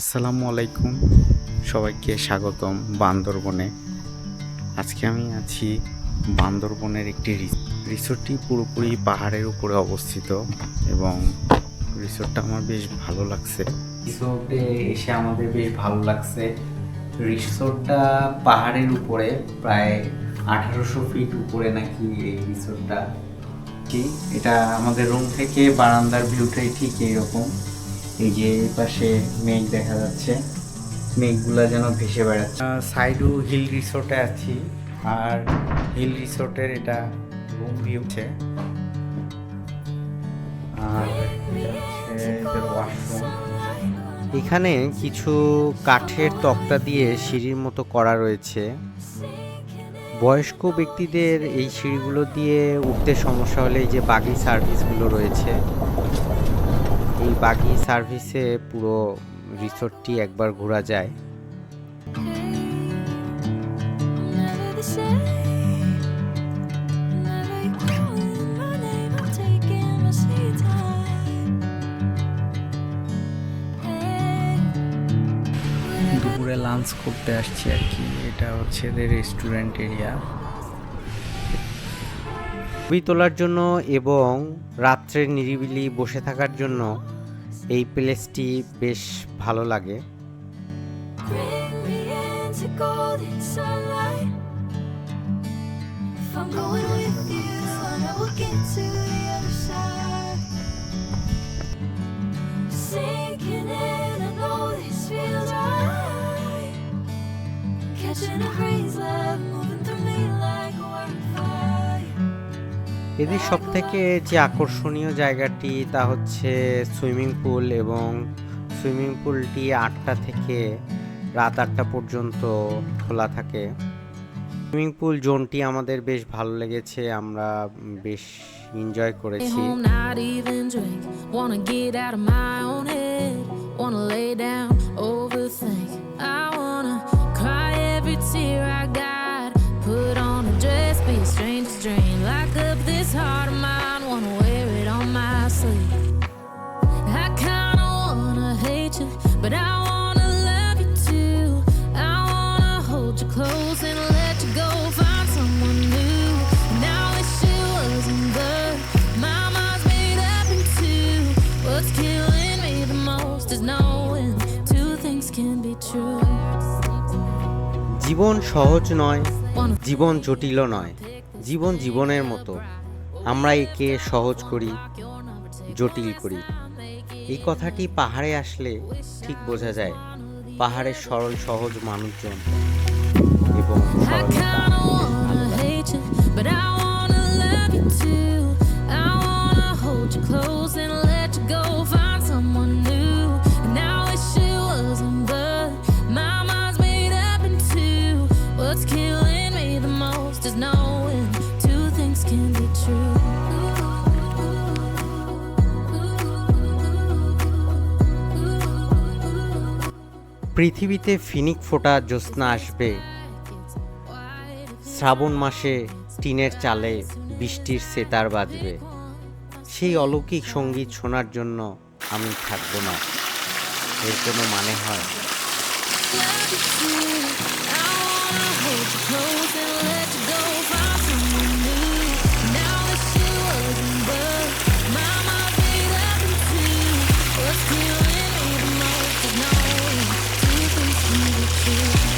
আসসালামু আলাইকুম, সবাইকে স্বাগতম বান্দরবনে। আজকে আমি আছি বান্দরবনের একটি রিসোর্টটি পুরোপুরি পাহাড়ের উপরে অবস্থিত এবং রিসোর্টটা আমার বেশ ভালো লাগছে। রিসোর্টে এসে আমাদের বেশ ভালো লাগছে। রিসোর্টটা পাহাড়ের উপরে, প্রায় 1800 ফিট উপরে নাকি এই রিসোর্টটা। এটা আমাদের রুম থেকে বারান্দার ভিউটাই ঠিক এইরকম। এই যে এই পাশে মেঘ দেখা যাচ্ছে, মেঘগুলা যেন ভেসে বেড়াচ্ছে। সাইডু হিল রিসোর্টে আছি, আর হিল রিসোর্টের এটা রুম ভিউ হচ্ছে, আর এটা হচ্ছে এদের ওয়াশরুম। এখানে কিছু কাঠের তক্তা দিয়ে সিঁড়ির মতো করা রয়েছে। বয়স্ক ব্যক্তিদের এই সিঁড়িগুলো দিয়ে উঠতে সমস্যা হলে এই যে বাগি সার্ভিসগুলো রয়েছে, এই বাগি সার্ভিসে পুরো রিসোর্টটি একবার ঘোরা যায়। দুপুরে লাঞ্চ করতে আসছি আর কি। এটা হচ্ছে এদের রেস্টুরেন্ট এরিয়া। ছবি তোলার জন্য এবং রাত্রে নিরিবিলি বসে থাকার জন্য এই প্লেসটি বেশ ভালো লাগে। এদের সব থেকে যে আকর্ষণীয় জায়গাটি তা হচ্ছে সুইমিং পুল, এবং সুইমিং পুলটি 8টা থেকে রাত 8টা পর্যন্ত খোলা থাকে। সুইমিং পুল জোনটি আমাদের বেশ ভালো লেগেছে, আমরা বেশ এনজয় করেছি। জীবন সহজ নয়, জীবন জটিল নয়, জীবন জীবনের মতো। আমরা একে সহজ করি, জটিল করি। এই কথাটি পাহাড়ে আসলে ঠিক বোঝা যায়। পাহাড়ের সরল সহজ মানুষজন এবং পৃথিবীতে ফিনিক ফোটা জ্যোৎস্না আসবে, শ্রাবণ মাসে টিনের চালে বৃষ্টির সেতার বাজবে। সেই অলৌকিক সঙ্গীত শোনার জন্য আমি থাকবো না, এর কোনো মানে হয়? What's killing me the most is knowing two things can be true.